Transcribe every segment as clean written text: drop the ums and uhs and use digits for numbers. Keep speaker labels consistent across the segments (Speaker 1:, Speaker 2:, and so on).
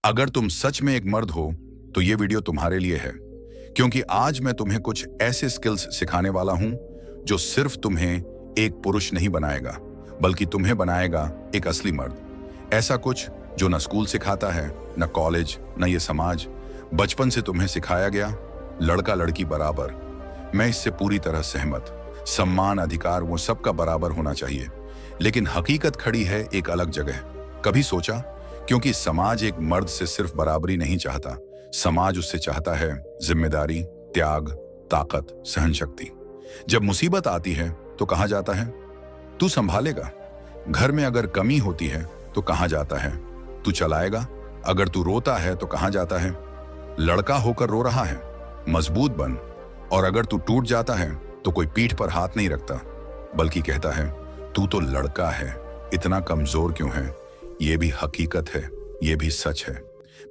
Speaker 1: अगर तुम सच में एक मर्द हो तो ये वीडियो तुम्हारे लिए है, क्योंकि आज मैं तुम्हें कुछ ऐसे स्किल्स सिखाने वाला हूं जो सिर्फ तुम्हें एक पुरुष नहीं बनाएगा, बल्कि तुम्हें बनाएगा एक असली मर्द। ऐसा कुछ जो न स्कूल सिखाता है, न कॉलेज, न ये समाज। बचपन से तुम्हें सिखाया गया लड़का लड़की बराबर। मैं इससे पूरी तरह सहमत। सम्मान, अधिकार वो सबका बराबर होना चाहिए, लेकिन हकीकत खड़ी है एक अलग जगह। कभी सोचा? क्योंकि समाज एक मर्द से सिर्फ बराबरी नहीं चाहता, समाज उससे चाहता है जिम्मेदारी, त्याग, ताकत, सहनशक्ति। जब मुसीबत आती है तो कहा जाता है तू संभालेगा। घर में अगर कमी होती है तो कहा जाता है तू चलाएगा। अगर तू रोता है तो कहा जाता है लड़का होकर रो रहा है, मजबूत बन। और अगर तू टूट जाता है तो कोई पीठ पर हाथ नहीं रखता, बल्कि कहता है तू तो लड़का है, इतना कमजोर क्यों है। ये भी हकीकत है, ये भी सच है।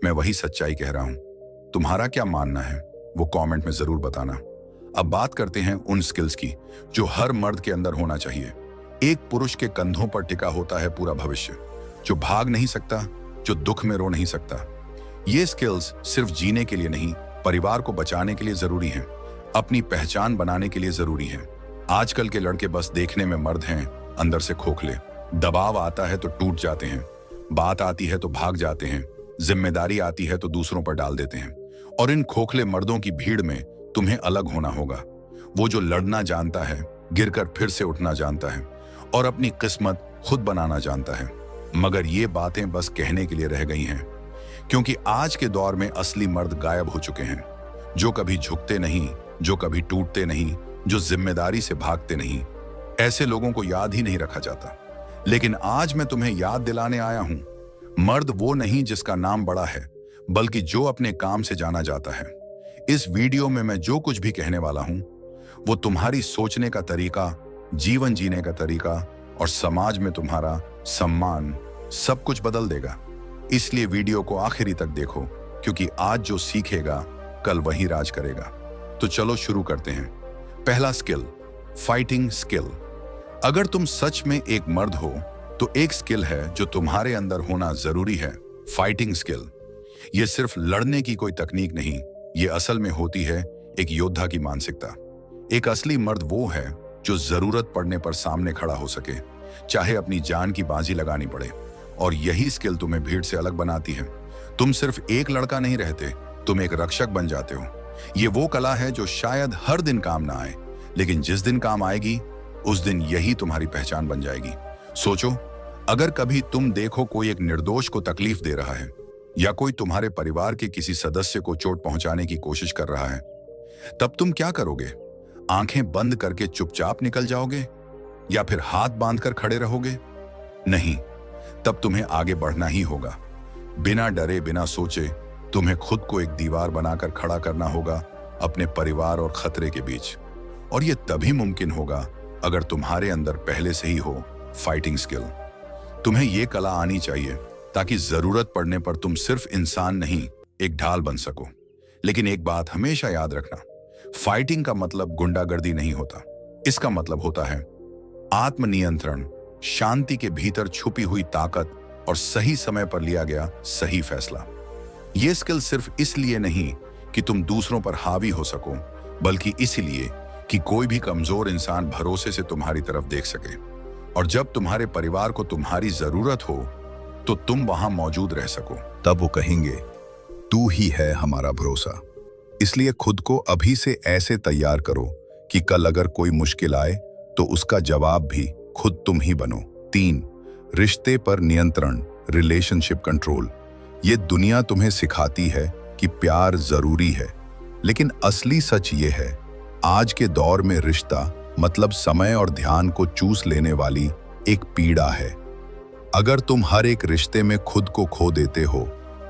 Speaker 1: मैं वही सच्चाई कह रहा हूं। तुम्हारा क्या मानना है वो कमेंट में जरूर बताना। अब बात करते हैं उन स्किल्स की जो हर मर्द के अंदर होना चाहिए। एक पुरुष के कंधों पर टिका होता है पूरा भविष्य, जो भाग नहीं सकता, जो दुख में रो नहीं सकता। ये स्किल्स सिर्फ जीने के लिए नहीं, परिवार को बचाने के लिए जरूरी हैं, अपनी पहचान बनाने के लिए जरूरी हैं। आजकल के लड़के बस देखने में मर्द हैं, अंदर से खोखले। दबाव आता है तो टूट जाते हैं, बात आती है तो भाग जाते हैं, जिम्मेदारी आती है तो दूसरों पर डाल देते हैं। और इन खोखले मर्दों की भीड़ में तुम्हें अलग होना होगा। वो जो लड़ना जानता है, गिरकर फिर से उठना जानता है और अपनी किस्मत खुद बनाना जानता है। मगर ये बातें बस कहने के लिए रह गई हैं, क्योंकि आज के दौर में असली मर्द गायब हो चुके हैं। जो कभी झुकते नहीं, जो कभी टूटते नहीं, जो जिम्मेदारी से भागते नहीं, ऐसे लोगों को याद ही नहीं रखा जाता। लेकिन आज मैं तुम्हें याद दिलाने आया हूं, मर्द वो नहीं जिसका नाम बड़ा है, बल्कि जो अपने काम से जाना जाता है। इस वीडियो में मैं जो कुछ भी कहने वाला हूं वो तुम्हारी सोचने का तरीका, जीवन जीने का तरीका और समाज में तुम्हारा सम्मान सब कुछ बदल देगा। इसलिए वीडियो को आखिरी तक देखो, क्योंकि आज जो सीखेगा कल वही राज करेगा। तो चलो शुरू करते हैं। पहला स्किल, फाइटिंग स्किल। अगर तुम सच में एक मर्द हो तो एक स्किल है जो तुम्हारे अंदर होना जरूरी है, फाइटिंग स्किल। यह सिर्फ लड़ने की कोई तकनीक नहीं, ये असल में होती है एक योद्धा की मानसिकता। एक असली मर्द वो है जो जरूरत पड़ने पर सामने खड़ा हो सके, चाहे अपनी जान की बाजी लगानी पड़े। और यही स्किल तुम्हें भीड़ से अलग बनाती है। तुम सिर्फ एक लड़का नहीं रहते, तुम एक रक्षक बन जाते हो। ये वो कला है जो शायद हर दिन काम ना आए, लेकिन जिस दिन काम आएगी उस दिन यही तुम्हारी पहचान बन जाएगी। सोचो, अगर कभी तुम देखो कोई एक निर्दोष को तकलीफ दे रहा है, या कोई तुम्हारे परिवार के किसी सदस्य को चोट पहुंचाने की कोशिश कर रहा है, तब तुम क्या करोगे? आंखें बंद करके चुपचाप निकल जाओगे या फिर हाथ बांधकर खड़े रहोगे? नहीं, तब तुम्हें आगे बढ़ना ही होगा। बिना डरे, बिना सोचे तुम्हें खुद को एक दीवार बनाकर खड़ा करना होगा अपने परिवार और खतरे के बीच। और यह तभी मुमकिन होगा अगर तुम्हारे अंदर पहले से ही हो फाइटिंग स्किल। तुम्हें यह कला आनी चाहिए ताकि जरूरत पड़ने पर तुम सिर्फ इंसान नहीं, एक ढाल बन सको। लेकिन एक बात हमेशा याद रखना, फाइटिंग का मतलब गुंडागर्दी नहीं होता। इसका मतलब होता है आत्मनियंत्रण, शांति के भीतर छुपी हुई ताकत और सही समय पर लिया गया सही फैसला। यह स्किल सिर्फ इसलिए नहीं कि तुम दूसरों पर हावी हो सको, बल्कि इसलिए कि कोई भी कमजोर इंसान भरोसे से तुम्हारी तरफ देख सके। और जब तुम्हारे परिवार को तुम्हारी जरूरत हो तो तुम वहां मौजूद रह सको।
Speaker 2: तब वो कहेंगे तू ही है हमारा भरोसा। इसलिए खुद को अभी से ऐसे तैयार करो कि कल अगर कोई मुश्किल आए तो उसका जवाब भी खुद तुम ही बनो। 3, रिश्ते पर नियंत्रण, रिलेशनशिप कंट्रोल। ये दुनिया तुम्हें सिखाती है कि प्यार जरूरी है, लेकिन असली सच ये है, आज के दौर में रिश्ता मतलब समय और ध्यान को चूस लेने वाली एक पीड़ा है। अगर तुम हर एक रिश्ते में खुद को खो देते हो,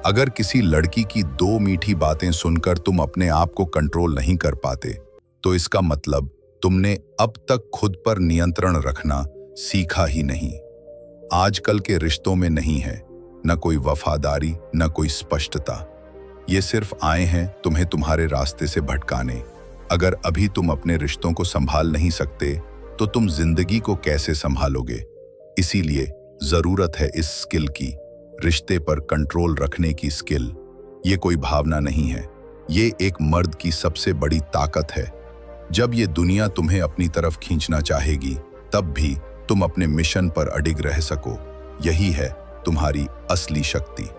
Speaker 2: अगर किसी लड़की की 2 मीठी बातें सुनकर तुम अपने आप को कंट्रोल नहीं कर पाते, तो इसका मतलब तुमने अब तक खुद पर नियंत्रण रखना सीखा ही नहीं। आजकल के रिश्तों में नहीं है न कोई वफादारी, न कोई स्पष्टता। ये सिर्फ आए हैं तुम्हें तुम्हारे रास्ते से भटकाने। अगर अभी तुम अपने रिश्तों को संभाल नहीं सकते तो तुम जिंदगी को कैसे संभालोगे? इसीलिए जरूरत है इस स्किल की, रिश्ते पर कंट्रोल रखने की स्किल ये कोई भावना नहीं है, ये एक मर्द की सबसे बड़ी ताकत है। जब ये दुनिया तुम्हें अपनी तरफ खींचना चाहेगी, तब भी तुम अपने मिशन पर अडिग रह सको। यही है तुम्हारी असली शक्ति।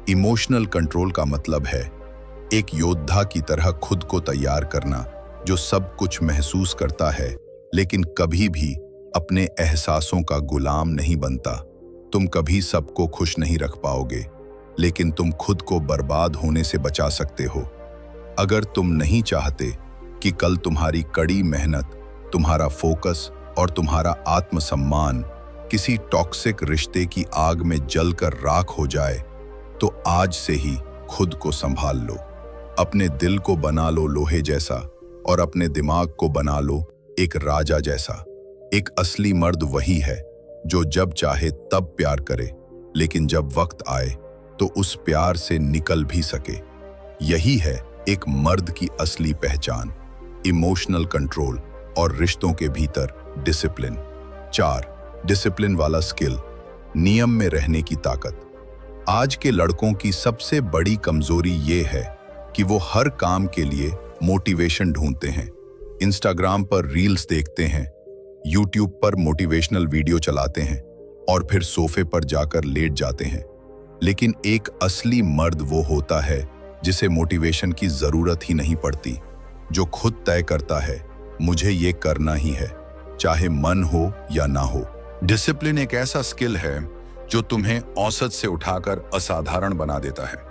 Speaker 2: इमोशनल कंट्रोल का मतलब है एक योद्धा की तरह खुद को तैयार करना, जो सब कुछ महसूस करता है लेकिन कभी भी अपने एहसासों का गुलाम नहीं बनता। तुम कभी सबको खुश नहीं रख पाओगे, लेकिन तुम खुद को बर्बाद होने से बचा सकते हो। अगर तुम नहीं चाहते कि कल तुम्हारी कड़ी मेहनत, तुम्हारा फोकस और तुम्हारा आत्मसम्मान किसी टॉक्सिक रिश्ते की आग में जलकर राख हो जाए, तो आज से ही खुद को संभाल लो। अपने दिल को बना लो लोहे जैसा और अपने दिमाग को बना लो एक राजा जैसा। एक असली मर्द वही है जो जब चाहे तब प्यार करे, लेकिन जब वक्त आए तो उस प्यार से निकल भी सके। यही है एक मर्द की असली पहचान, इमोशनल कंट्रोल और रिश्तों के भीतर डिसिप्लिन। 4. डिसिप्लिन वाला स्किल, नियम में रहने की ताकत। आज के लड़कों की सबसे बड़ी कमजोरी ये है कि वो हर काम के लिए मोटिवेशन ढूंढते हैं। इंस्टाग्राम पर रील्स देखते हैं, यूट्यूब पर मोटिवेशनल वीडियो चलाते हैं और फिर सोफे पर जाकर लेट जाते हैं। लेकिन एक असली मर्द वो होता है जिसे मोटिवेशन की जरूरत ही नहीं पड़ती, जो खुद तय करता है मुझे ये करना ही है, चाहे मन हो या ना हो।
Speaker 1: डिसिप्लिन एक ऐसा स्किल है जो तुम्हें औसत से उठाकर असाधारण बना देता है।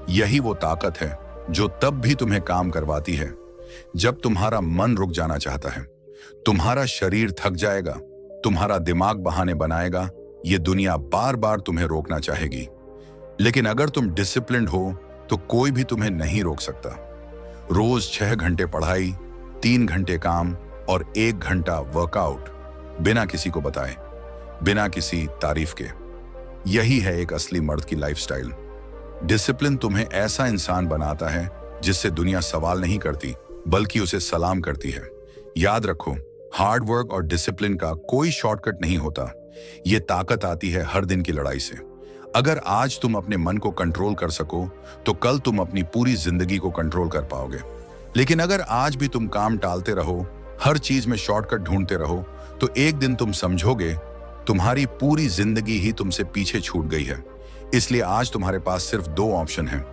Speaker 1: यही वो ताकत है जो तब भी तुम्हें काम करवाती है जब तुम्हारा मन रुक जाना चाहता है। तुम्हारा शरीर थक जाएगा, तुम्हारा दिमाग बहाने बनाएगा, ये दुनिया बार बार तुम्हें रोकना चाहेगी। लेकिन अगर तुम डिसिप्लिन्ड हो तो कोई भी तुम्हें नहीं रोक सकता। रोज 6 घंटे पढ़ाई, 3 घंटे काम और 1 घंटा वर्कआउट, बिना किसी को बताए, बिना किसी तारीफ के। यही है एक असली मर्द की लाइफस्टाइल। डिसिप्लिन तुम्हें ऐसा इंसान बनाता है जिससे दुनिया सवाल नहीं करती, बल्कि उसे सलाम करती है। याद रखो, हार्ड वर्क और डिसिप्लिन का कोई शॉर्टकट नहीं होता। ये ताकत आती है हर दिन की लड़ाई से। अगर आज तुम अपने मन को कंट्रोल कर सको, तो कल तुम अपनी पूरी जिंदगी को कंट्रोल कर पाओगे। लेकिन अगर आज भी तुम काम टालते रहो, हर चीज में शॉर्टकट ढूंढते रहो, तो एक दिन तुम समझोगे तुम्हारी पूरी जिंदगी ही तुमसे पीछे छूट गई है। इसलिए आज तुम्हारे पास सिर्फ 2 ऑप्शन हैं,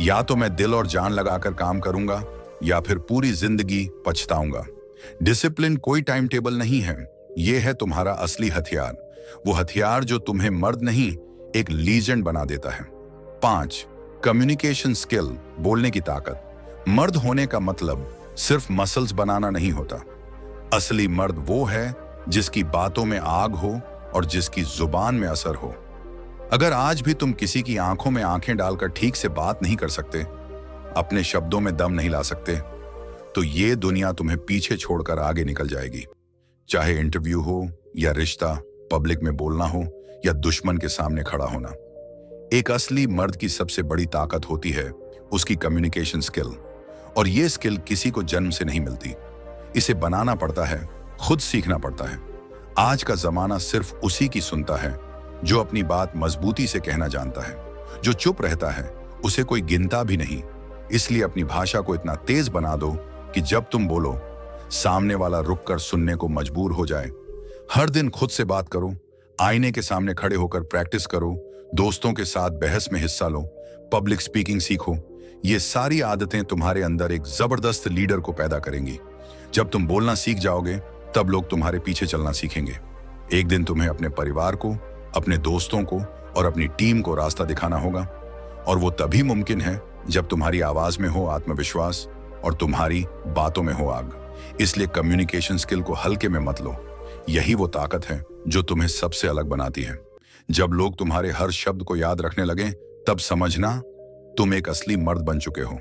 Speaker 1: या तो मैं दिल और जान लगाकर काम करूंगा या फिर पूरी जिंदगी पछताऊंगा। डिसिप्लिन कोई टाइम टेबल नहीं है, यह है तुम्हारा असली हथियार, वो हथियार जो तुम्हें मर्द नहीं एक लीजेंड बना देता है। 5. कम्युनिकेशन स्किल, बोलने की ताकत। मर्द होने का मतलब सिर्फ मसल्स बनाना नहीं होता। असली मर्द वो है जिसकी बातों में आग हो और जिसकी जुबान में असर हो। अगर आज भी तुम किसी की आंखों में आंखें डालकर ठीक से बात नहीं कर सकते, अपने शब्दों में दम नहीं ला सकते, तो ये दुनिया तुम्हें पीछे छोड़कर आगे निकल जाएगी। चाहे इंटरव्यू हो या रिश्ता, पब्लिक में बोलना हो या दुश्मन के सामने खड़ा होना। एक असली मर्द की सबसे बड़ी ताकत होती है उसकी कम्युनिकेशन स्किल, और ये स्किल किसी को जन्म से नहीं मिलती। इसे बनाना पड़ता है, खुद सीखना पड़ता है। आज का जमाना सिर्फ उसी की सुनता है जो अपनी बात मजबूती से कहना जानता है। जो चुप रहता है उसे कोई गिनता भी नहीं। इसलिए अपनी भाषा को इतना तेज बना दो कि जब तुम बोलो, सामने वाला रुककर सुनने को मजबूर हो जाए। हर दिन खुद से बात करो, आईने के सामने खड़े होकर प्रैक्टिस करो, दोस्तों के साथ बहस में हिस्सा लो, पब्लिक स्पीकिंग सीखो। ये सारी आदतें तुम्हारे अंदर एक जबरदस्त लीडर को पैदा करेंगी। जब तुम बोलना सीख जाओगे, तब लोग तुम्हारे पीछे चलना सीखेंगे। एक दिन तुम्हें अपने परिवार को, अपने दोस्तों को और अपनी टीम को रास्ता दिखाना होगा, और वो तभी मुमकिन है जब तुम्हारी आवाज में हो आत्मविश्वास और तुम्हारी बातों में हो आग। इसलिए कम्युनिकेशन स्किल को हल्के में मत लो। यही वो ताकत है जो तुम्हें सबसे अलग बनाती है। जब लोग तुम्हारे हर शब्द को याद रखने लगे, तब समझना तुम एक असली मर्द बन चुके हो।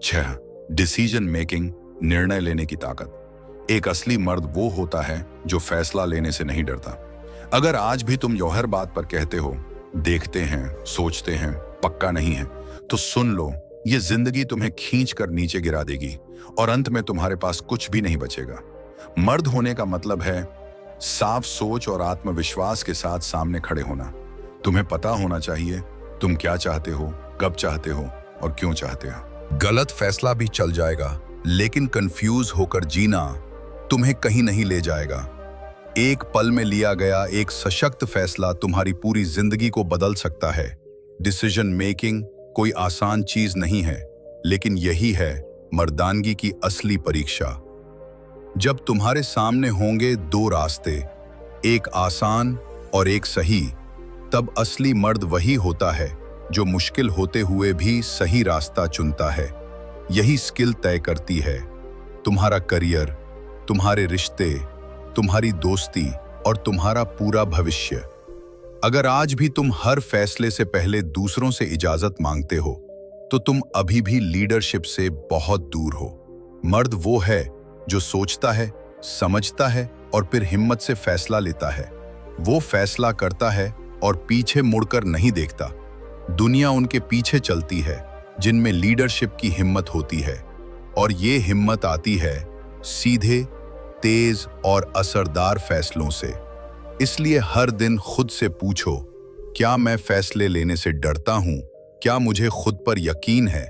Speaker 1: 6. डिसीजन मेकिंग, निर्णय लेने की ताकत। एक असली मर्द वो होता है जो फैसला लेने से नहीं डरता। अगर आज भी तुम जो हर बात पर कहते हो, देखते हैं, सोचते हैं, पक्का नहीं है, तो सुन लो, ये जिंदगी तुम्हें खींच कर नीचे गिरा देगी और अंत में तुम्हारे पास कुछ भी नहीं बचेगा। मर्द होने का मतलब है साफ सोच और आत्मविश्वास के साथ सामने खड़े होना। तुम्हें पता होना चाहिए तुम क्या चाहते हो, कब चाहते हो और क्यों चाहते हो।
Speaker 2: गलत फैसला भी चल जाएगा, लेकिन कंफ्यूज होकर जीना तुम्हें कहीं नहीं ले जाएगा। एक पल में लिया गया एक सशक्त फैसला तुम्हारी पूरी जिंदगी को बदल सकता है। डिसीजन मेकिंग कोई आसान चीज नहीं है, लेकिन यही है मर्दानगी की असली परीक्षा। जब तुम्हारे सामने होंगे दो रास्ते, एक आसान और एक सही, तब असली मर्द वही होता है जो मुश्किल होते हुए भी सही रास्ता चुनता है। यही स्किल तय करती है तुम्हारा करियर, तुम्हारे रिश्ते, तुम्हारी दोस्ती और तुम्हारा पूरा भविष्य। अगर आज भी तुम हर फैसले से पहले दूसरों से इजाजत मांगते हो, तो तुम अभी भी लीडरशिप से बहुत दूर हो। मर्द वो है जो सोचता है, समझता है और फिर हिम्मत से फैसला लेता है। वो फैसला करता है और पीछे मुड़कर नहीं देखता। दुनिया उनके पीछे चलती है जिनमें लीडरशिप की हिम्मत होती है, और ये हिम्मत आती है सीधे, तेज और असरदार फैसलों से। इसलिए हर दिन खुद से पूछो, क्या मैं फैसले लेने से डरता हूं? क्या मुझे खुद पर यकीन है?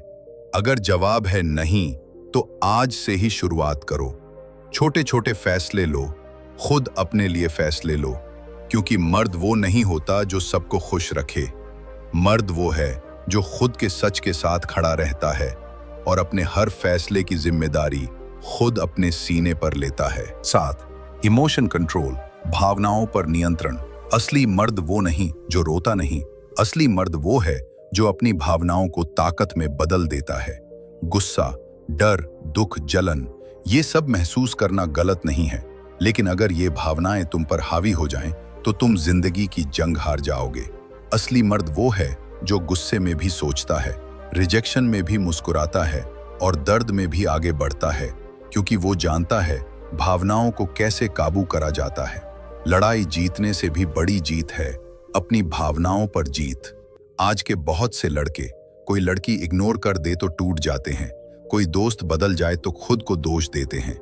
Speaker 2: अगर जवाब है नहीं, तो आज से ही शुरुआत करो। छोटे छोटे फैसले लो, खुद अपने लिए फैसले लो, क्योंकि मर्द वो नहीं होता जो सबको खुश रखे। मर्द वो है जो खुद के सच के साथ खड़ा रहता है और अपने हर फैसले की जिम्मेदारी खुद अपने सीने पर लेता है। 7. इमोशन कंट्रोल, भावनाओं पर नियंत्रण। असली मर्द वो नहीं जो रोता नहीं, असली मर्द वो है जो अपनी भावनाओं को ताकत में बदल देता है। गुस्सा, डर, दुख, जलन, ये सब महसूस करना गलत नहीं है, लेकिन अगर ये भावनाएं तुम पर हावी हो जाएं, तो तुम जिंदगी की जंग हार जाओगे। असली मर्द वो है जो गुस्से में भी सोचता है, रिजेक्शन में भी मुस्कुराता है और दर्द में भी आगे बढ़ता है, क्योंकि वो जानता है भावनाओं को कैसे काबू करा जाता है। लड़ाई जीतने से भी बड़ी जीत है अपनी भावनाओं पर जीत। आज के बहुत से लड़के कोई लड़की इग्नोर कर दे तो टूट जाते हैं, कोई दोस्त बदल जाए तो खुद को दोष देते हैं,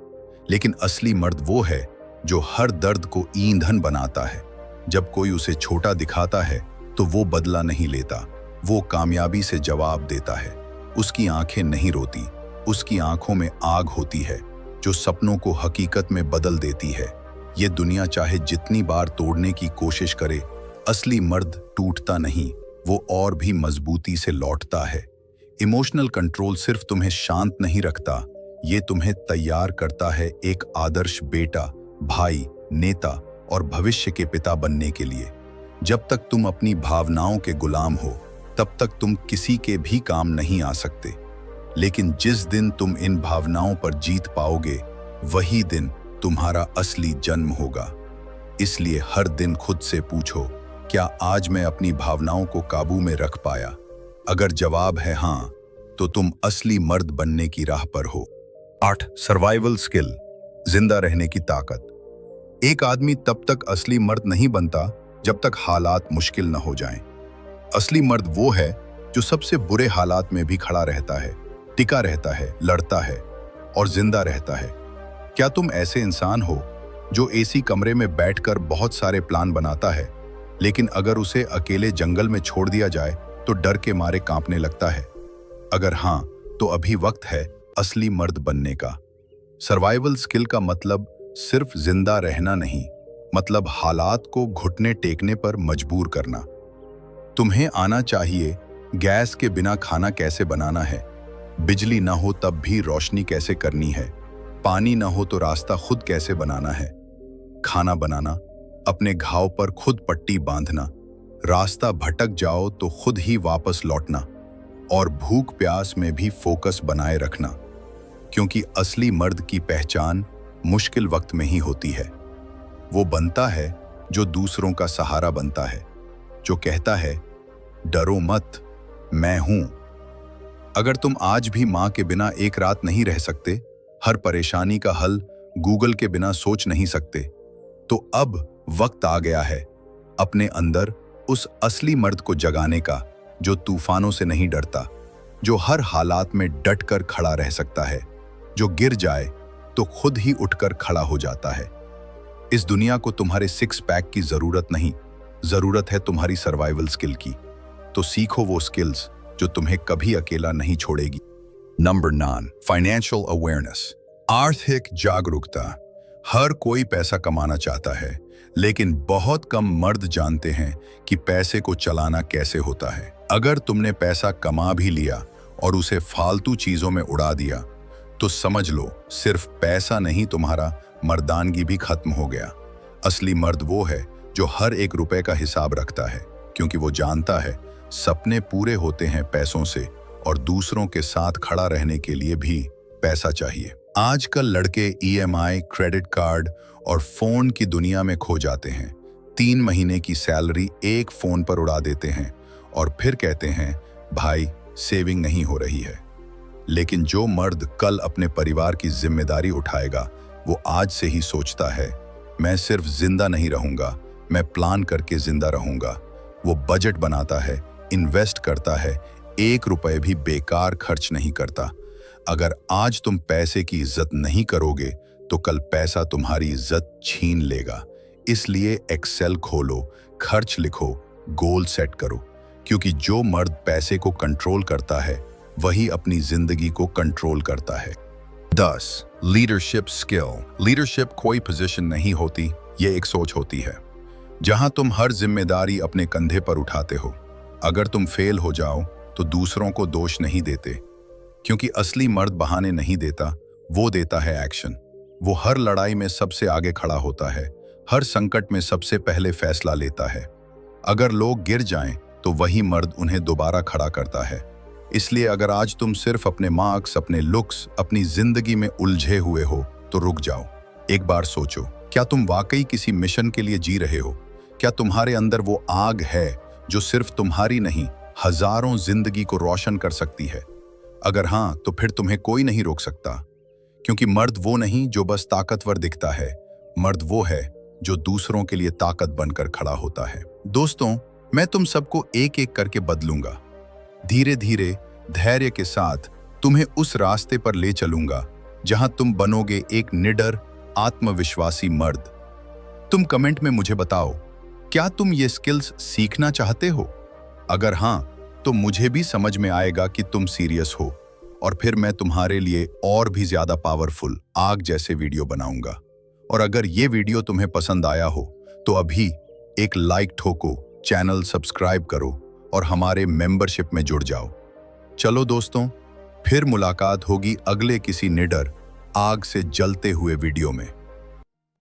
Speaker 2: लेकिन असली मर्द वो है जो हर दर्द को ईंधन बनाता है। जब कोई उसे छोटा दिखाता है तो वो बदला नहीं लेता, वो कामयाबी से जवाब देता है। उसकी आंखें नहीं रोती, उसकी आंखों में आग होती है जो सपनों को हकीकत में बदल देती है। ये दुनिया चाहे जितनी बार तोड़ने की कोशिश करे, असली मर्द टूटता नहीं, वो और भी मजबूती से लौटता है। इमोशनल कंट्रोल सिर्फ तुम्हें शांत नहीं रखता, ये तुम्हें तैयार करता है एक आदर्श बेटा, भाई, नेता और भविष्य के पिता बनने के लिए। जब तक तुम अपनी भावनाओं के गुलाम हो, तब तक तुम किसी के भी काम नहीं आ सकते। लेकिन जिस दिन तुम इन भावनाओं पर जीत पाओगे, वही दिन तुम्हारा असली जन्म होगा। इसलिए हर दिन खुद से पूछो, क्या आज मैं अपनी भावनाओं को काबू में रख पाया? अगर जवाब है हाँ, तो तुम असली मर्द बनने की राह पर हो। 8. सर्वाइवल स्किल, जिंदा रहने की ताकत। एक आदमी तब तक असली मर्द नहीं बनता जब तक हालात मुश्किल न हो जाएं। असली मर्द वो है जो सबसे बुरे हालात में भी खड़ा रहता है, टिका रहता है, लड़ता है और जिंदा रहता है। क्या तुम ऐसे इंसान हो जो एसी कमरे में बैठकर बहुत सारे प्लान बनाता है, लेकिन अगर उसे अकेले जंगल में छोड़ दिया जाए तो डर के मारे कांपने लगता है? अगर हाँ, तो अभी वक्त है असली मर्द बनने का। सर्वाइवल स्किल का मतलब सिर्फ जिंदा रहना नहीं, मतलब हालात को घुटने टेकने पर मजबूर करना। तुम्हें आना चाहिए गैस के बिना खाना कैसे बनाना है, बिजली ना हो तब भी रोशनी कैसे करनी है, पानी ना हो तो रास्ता खुद कैसे बनाना है, खाना बनाना, अपने घाव पर खुद पट्टी बांधना, रास्ता भटक जाओ तो खुद ही वापस लौटना, और भूख प्यास में भी फोकस बनाए रखना। क्योंकि असली मर्द की पहचान मुश्किल वक्त में ही होती है। वो बनता है जो दूसरों का सहारा बनता है, जो कहता है डरो मत, मैं हूं। अगर तुम आज भी मां के बिना एक रात नहीं रह सकते, हर परेशानी का हल गूगल के बिना सोच नहीं सकते, तो अब वक्त आ गया है अपने अंदर उस असली मर्द को जगाने का, जो तूफानों से नहीं डरता, जो हर हालात में डटकर खड़ा रह सकता है, जो गिर जाए तो खुद ही उठकर खड़ा हो जाता है। इस दुनिया को तुम्हारे सिक्स पैक की जरूरत नहीं, जरूरत है तुम्हारी सर्वाइवल स्किल की। तो सीखो वो स्किल्स जो तुम्हें कभी अकेला नहीं छोड़ेगी। नंबर 9, फाइनेंशियल अवेयरनेस, आर्थिक जागरूकता। हर कोई पैसा कमाना चाहता है, लेकिन बहुत कम मर्द जानते हैं कि पैसे को चलाना कैसे होता है। अगर तुमने पैसा कमा भी लिया और उसे फालतू चीजों में उड़ा दिया, तो समझ लो सिर्फ पैसा नहीं, तुम्हारा मर्दानगी भी खत्म हो गया। असली मर्द वो है जो हर एक रुपए का हिसाब रखता है, क्योंकि वो जानता है सपने पूरे होते हैं पैसों से, और दूसरों के साथ खड़ा रहने के लिए भी पैसा चाहिए। आजकल लड़के EMI, क्रेडिट कार्ड और फोन की दुनिया में खो जाते हैं। 3 महीने की सैलरी एक फोन पर उड़ा देते हैं और फिर कहते हैं भाई सेविंग नहीं हो रही है। लेकिन जो मर्द कल अपने परिवार की जिम्मेदारी उठाएगा, वो आज से ही सोचता है मैं सिर्फ जिंदा नहीं रहूंगा, मैं प्लान करके जिंदा रहूंगा। वो बजट बनाता है, इन्वेस्ट करता है, 1 रुपए भी बेकार खर्च नहीं करता। अगर आज तुम पैसे की इज्जत नहीं करोगे, तो कल पैसा तुम्हारी इज्जत छीन लेगा। इसलिए एक्सेल खोलो, खर्च लिखो, गोल सेट करो, क्योंकि जो मर्द पैसे को कंट्रोल करता है, वही अपनी जिंदगी को कंट्रोल करता है। 10, लीडरशिप स्किल। लीडरशिप कोई पोजीशन नहीं होती, ये एक सोच होती है, जहां तुम हर जिम्मेदारी अपने कंधे पर उठाते हो। अगर तुम फेल हो जाओ तो दूसरों को दोष नहीं देते, क्योंकि असली मर्द बहाने नहीं देता, वो देता है एक्शन। वो हर लड़ाई में सबसे आगे खड़ा होता है, हर संकट में सबसे पहले फैसला लेता है। अगर लोग गिर जाएं तो वही मर्द उन्हें दोबारा खड़ा करता है। इसलिए अगर आज तुम सिर्फ अपने मार्क्स, अपने लुक्स, अपनी जिंदगी में उलझे हुए हो, तो रुक जाओ। एक बार सोचो, क्या तुम वाकई किसी मिशन के लिए जी रहे हो? क्या तुम्हारे अंदर वो आग है जो सिर्फ तुम्हारी नहीं, हजारों जिंदगी को रोशन कर सकती है? अगर हाँ, तो फिर तुम्हें कोई नहीं रोक सकता, क्योंकि मर्द वो नहीं जो बस ताकतवर दिखता है, मर्द वो है जो दूसरों के लिए ताकत बनकर खड़ा होता है। दोस्तों, मैं तुम सबको एक एक करके बदलूंगा। धीरे धीरे, धैर्य के साथ तुम्हें उस रास्ते पर ले चलूंगा जहां तुम बनोगे एक निडर, आत्मविश्वासी मर्द। तुम कमेंट में मुझे बताओ, क्या तुम ये स्किल्स सीखना चाहते हो? अगर हाँ, तो मुझे भी समझ में आएगा कि तुम सीरियस हो, और फिर मैं तुम्हारे लिए और भी ज्यादा पावरफुल आग जैसे वीडियो बनाऊंगा। और अगर ये वीडियो तुम्हें पसंद आया हो, तो अभी एक लाइक ठोको, चैनल सब्सक्राइब करो और हमारे मेंबरशिप में जुड़ जाओ। चलो दोस्तों, फिर मुलाकात होगी अगले किसी निडर, आग से जलते हुए वीडियो में।